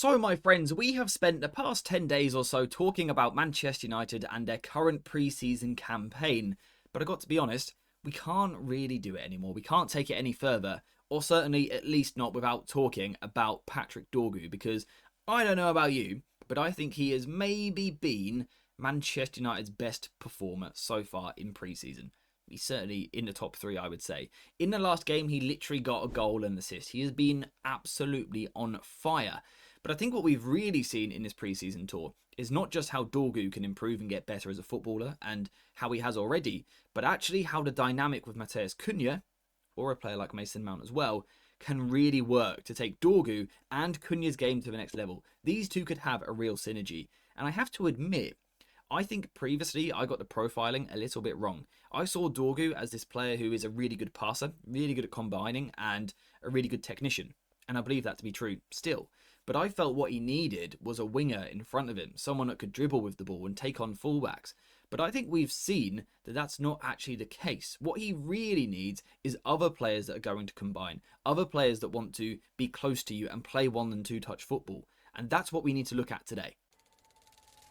So, my friends, we have spent the past 10 days or so talking about Manchester United and their current pre-season campaign. But I got to be honest, we can't really do it anymore. We can't take it any further, or certainly at least not without talking about Patrick Dorgu, because I don't know about you, but I think he has maybe been Manchester United's best performer so far in pre-season. He's certainly in the top three, I would say. In the last game, he literally got a goal and assist. He has been absolutely on fire. But I think what we've really seen in this pre-season tour is not just how Dorgu can improve and get better as a footballer, and how he has already, but actually how the dynamic with Matheus Cunha, or a player like Mason Mount as well, can really work to take Dorgu and Cunha's game to the next level. These two could have a real synergy. And I have to admit, I think previously I got the profiling a little bit wrong. I saw Dorgu as this player who is a really good passer, really good at combining, and a really good technician. And I believe that to be true still. But I felt what he needed was a winger in front of him, someone that could dribble with the ball and take on fullbacks. But I think we've seen that that's not actually the case. What he really needs is other players that are going to combine, other players that want to be close to you and play one and two touch football. And that's what we need to look at today.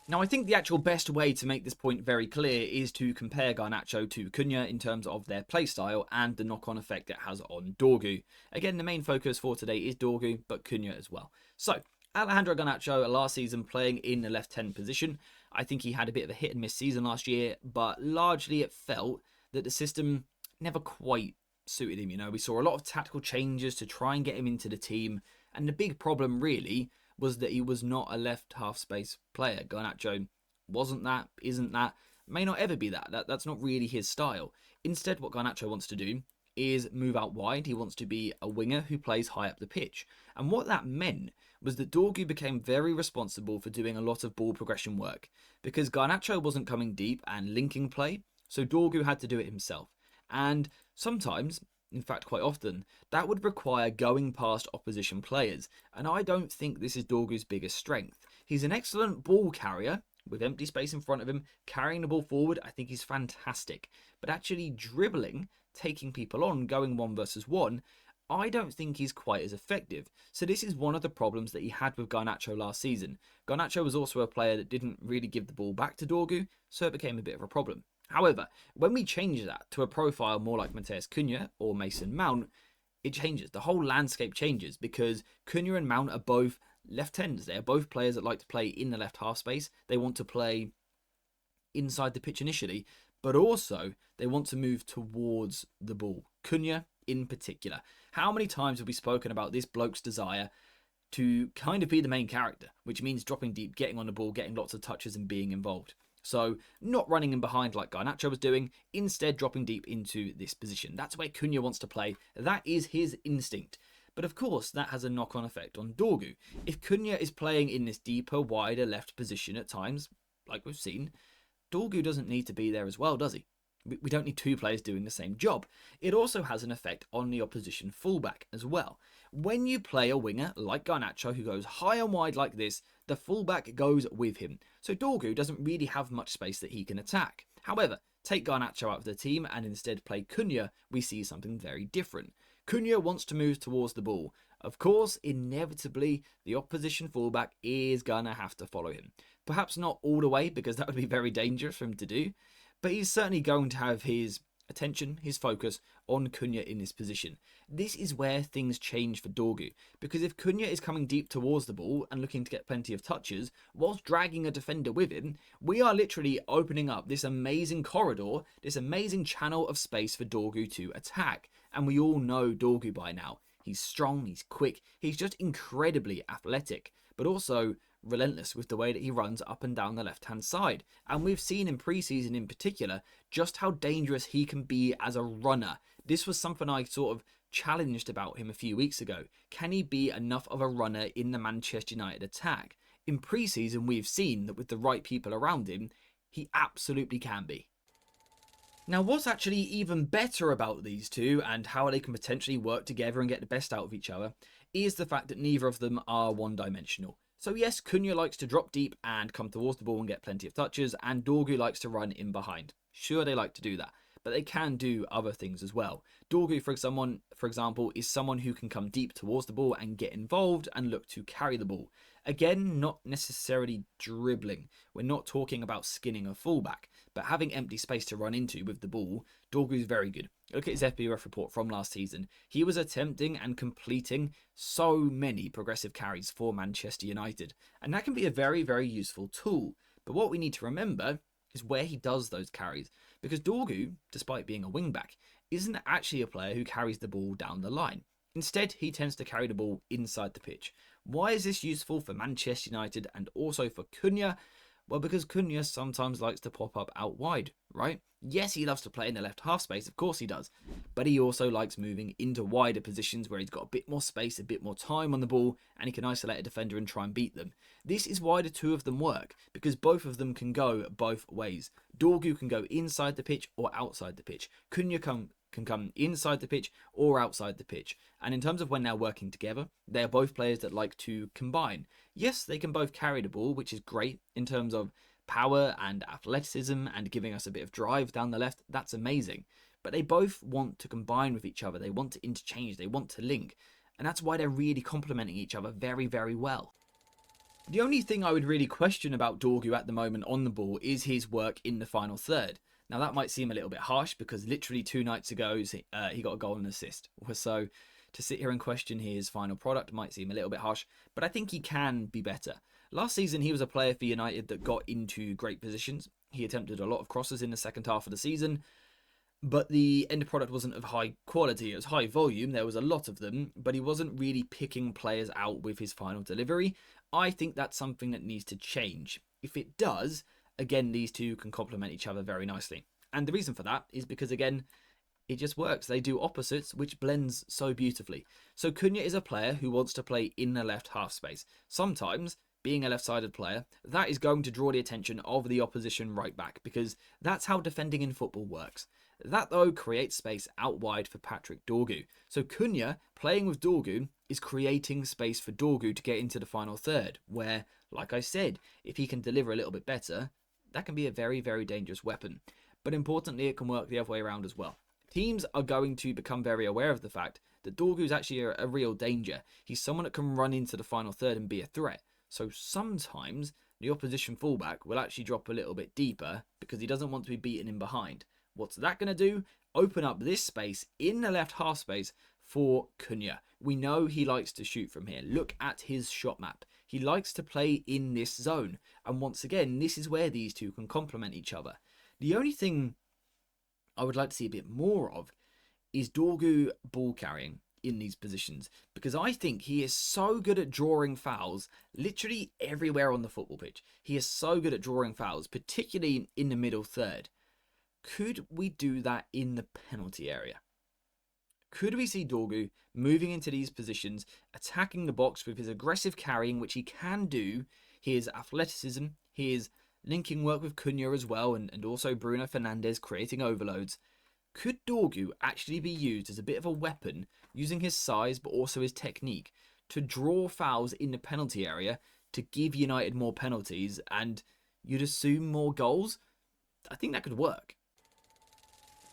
Now, I think the actual best way to make this point very clear is to compare Garnacho to Cunha in terms of their playstyle and the knock-on effect it has on Dorgu. Again, the main focus for today is Dorgu, but Cunha as well. So, Alejandro Garnacho last season playing in the left 10 position. I think he had a bit of a hit and miss season last year, but largely it felt that the system never quite suited him. You know, we saw a lot of tactical changes to try and get him into the team, and the big problem really was that he was not a left half space player. Garnacho wasn't that, isn't that, may not ever be that. That's not really his style. Instead, what Garnacho wants to do is move out wide. He wants to be a winger who plays high up the pitch. And what that meant was that Dorgu became very responsible for doing a lot of ball progression work, because Garnacho wasn't coming deep and linking play, so Dorgu had to do it himself. And sometimes, in fact quite often, that would require going past opposition players, and I don't think this is Dorgu's biggest strength. He's an excellent ball carrier, with empty space in front of him, carrying the ball forward. I think he's fantastic. But actually dribbling, taking people on, going 1 versus 1, I don't think he's quite as effective. So this is one of the problems that he had with Garnacho last season. Garnacho was also a player that didn't really give the ball back to Dorgu, so it became a bit of a problem. However, when we change that to a profile more like Matheus Cunha or Mason Mount, it changes. The whole landscape changes, because Cunha and Mount are both left ends. They are both players that like to play in the left half space. They want to play inside the pitch initially, but also they want to move towards the ball. Cunha in particular. How many times have we spoken about this bloke's desire to kind of be the main character, which means dropping deep, getting on the ball, getting lots of touches and being involved. So not running in behind like Garnacho was doing, instead dropping deep into this position. That's where Cunha wants to play. That is his instinct. But of course, that has a knock-on effect on Dorgu. If Cunha is playing in this deeper, wider left position at times, like we've seen, Dorgu doesn't need to be there as well, does he? We don't need two players doing the same job. It also has an effect on the opposition fullback as well. When you play a winger like Garnacho who goes high and wide like this, the fullback goes with him. So Dorgu doesn't really have much space that he can attack. However, take Garnacho out of the team and instead play Cunha, we see something very different. Cunha wants to move towards the ball. Of course, inevitably, the opposition fullback is gonna have to follow him. Perhaps not all the way, because that would be very dangerous for him to do, but he's certainly going to have his attention, his focus on Cunha in this position. This is where things change for Dorgu, because if Cunha is coming deep towards the ball and looking to get plenty of touches, whilst dragging a defender with him, we are literally opening up this amazing corridor, this amazing channel of space for Dorgu to attack. And we all know Dorgu by now. He's strong, he's quick, he's just incredibly athletic, but also relentless with the way that he runs up and down the left-hand side. And we've seen in pre-season in particular just how dangerous he can be as a runner. This was something I sort of challenged about him a few weeks ago. Can he be enough of a runner in the Manchester United attack? In pre-season, we've seen that with the right people around him, he absolutely can be. Now, what's actually even better about these two and how they can potentially work together and get the best out of each other is the fact that neither of them are one-dimensional. So yes, Cunha likes to drop deep and come towards the ball and get plenty of touches, and Dorgu likes to run in behind. Sure, they like to do that. but they can do other things as well. Dorgu, for example, is someone who can come deep towards the ball and get involved and look to carry the ball. Again, not necessarily dribbling. We're not talking about skinning a fullback, but having empty space to run into with the ball. Dorgu is very good. Look at his FBref report from last season. He was attempting and completing so many progressive carries for Manchester United, and that can be a very, very useful tool. But what we need to remember is where he does those carries, because Dorgu, despite being a wingback, isn't actually a player who carries the ball down the line. Instead, he tends to carry the ball inside the pitch. Why is this useful for Manchester United and also for Cunha? Well, because Cunha sometimes likes to pop up out wide, right? Yes, he loves to play in the left half space, of course he does. But he also likes moving into wider positions where he's got a bit more space, a bit more time on the ball, and he can isolate a defender and try and beat them. This is why the two of them work, because both of them can go both ways. Dorgu can go inside the pitch or outside the pitch. Cunha can come inside the pitch or outside the pitch. And in terms of when they're working together, they are both players that like to combine. Yes, they can both carry the ball, which is great in terms of power and athleticism and giving us a bit of drive down the left. That's amazing. But they both want to combine with each other. They want to interchange. They want to link. And that's why they're really complementing each other very, very well. The only thing I would really question about Dorgu at the moment on the ball is his work in the final third. Now, that might seem a little bit harsh because literally 2 nights ago, he got a goal and assist. So to sit here and question his final product might seem a little bit harsh, but I think he can be better. Last season, he was a player for United that got into great positions. He attempted a lot of crosses in the second half of the season, but the end product wasn't of high quality. It was high volume. There was a lot of them, but he wasn't really picking players out with his final delivery. I think that's something that needs to change. If it does, again, these two can complement each other very nicely. And the reason for that is because, again, it just works. They do opposites, which blends so beautifully. So Cunha is a player who wants to play in the left half space. Sometimes, being a left-sided player, that is going to draw the attention of the opposition right back, because that's how defending in football works. That, though, creates space out wide for Patrick Dorgu. So Cunha, playing with Dorgu, is creating space for Dorgu to get into the final third, where, like I said, if he can deliver a little bit better, that can be a very, very dangerous weapon. But importantly, it can work the other way around as well. Teams are going to become very aware of the fact that Dorgu is actually a real danger. He's someone that can run into the final third and be a threat. So sometimes the opposition fullback will actually drop a little bit deeper because he doesn't want to be beaten in behind. What's that going to do? Open up this space in the left half space for Cunha. We know he likes to shoot from here. Look at his shot map. He likes to play in this zone. And once again, this is where these two can complement each other. The only thing I would like to see a bit more of is Dorgu ball carrying in these positions, because I think he is so good at drawing fouls literally everywhere on the football pitch. He is so good at drawing fouls, particularly in the middle third. Could we do that in the penalty area? Could we see Dorgu moving into these positions, attacking the box with his aggressive carrying, which he can do, his athleticism, his linking work with Cunha as well, and also Bruno Fernandes creating overloads? Could Dorgu actually be used as a bit of a weapon, using his size but also his technique, to draw fouls in the penalty area to give United more penalties and you'd assume more goals? I think that could work.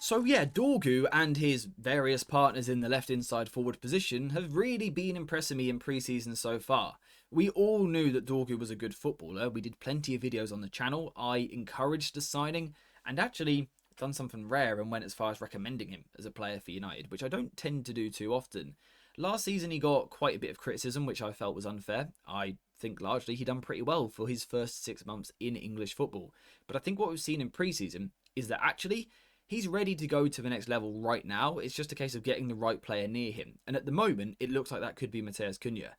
So yeah, Dorgu and his various partners in the left inside forward position have really been impressing me in pre-season so far. We all knew that Dorgu was a good footballer. We did plenty of videos on the channel. I encouraged the signing and actually done something rare and went as far as recommending him as a player for United, which I don't tend to do too often. Last season he got quite a bit of criticism, which I felt was unfair. I think largely he done pretty well for his first 6 months in English football. But I think what we've seen in pre-season is that actually he's ready to go to the next level right now. It's just a case of getting the right player near him. And at the moment, it looks like that could be Matheus Cunha.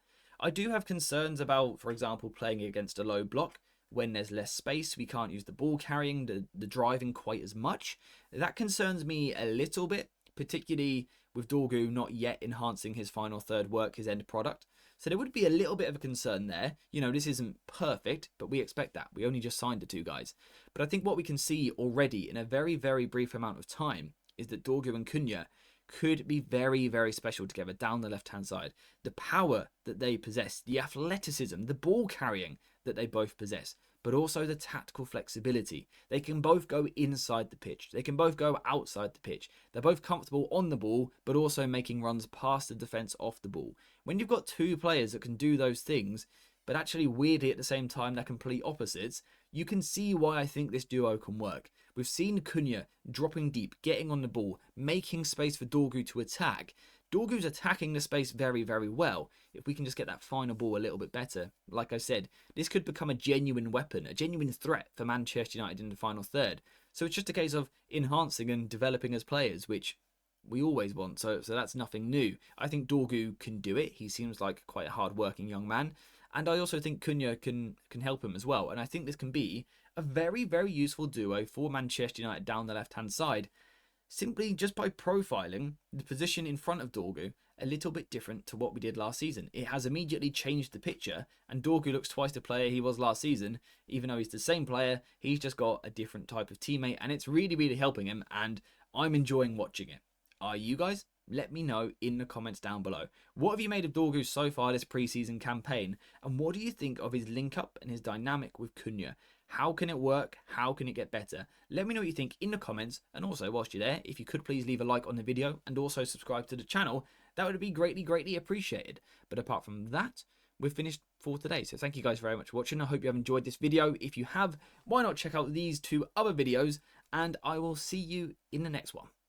I do have concerns about, for example, playing against a low block. When there's less space, we can't use the ball carrying, the driving quite as much. That concerns me a little bit, particularly with Dorgu not yet enhancing his final third work, his end product. So there would be a little bit of a concern there. You know, this isn't perfect, but we expect that. We only just signed the two guys. But I think what we can see already in a very, very brief amount of time is that Dorgu and Cunha could be very, very special together down the left-hand side. The power that they possess, the athleticism, the ball carrying that they both possess, but also the tactical flexibility. They can both go inside the pitch. They can both go outside the pitch. They're both comfortable on the ball, but also making runs past the defence off the ball. When you've got two players that can do those things, but actually weirdly at the same time they're complete opposites, you can see why I think this duo can work. We've seen Cunha dropping deep, getting on the ball, making space for Dorgu to attack. Dorgu's attacking the space very, very well. If we can just get that final ball a little bit better, like I said, this could become a genuine weapon, a genuine threat for Manchester United in the final third. So it's just a case of enhancing and developing as players, which we always want, so that's nothing new. I think Dorgu can do it. He seems like quite a hard-working young man. And I also think Cunha can help him as well. And I think this can be a very, very useful duo for Manchester United down the left-hand side, simply just by profiling the position in front of Dorgu a little bit different to what we did last season. It has immediately changed the picture, and Dorgu looks twice the player he was last season. Even though he's the same player, he's just got a different type of teammate, and it's really, really helping him, and I'm enjoying watching it. Are you guys? Let me know in the comments down below. What have you made of Dorgu so far this preseason campaign? And what do you think of his link up and his dynamic with Cunha? How can it work? How can it get better? Let me know what you think in the comments. And also, whilst you're there, if you could please leave a like on the video and also subscribe to the channel, that would be greatly, greatly appreciated. But apart from that, we've finished for today. So thank you guys very much for watching. I hope you have enjoyed this video. If you have, why not check out these two other videos? And I will see you in the next one.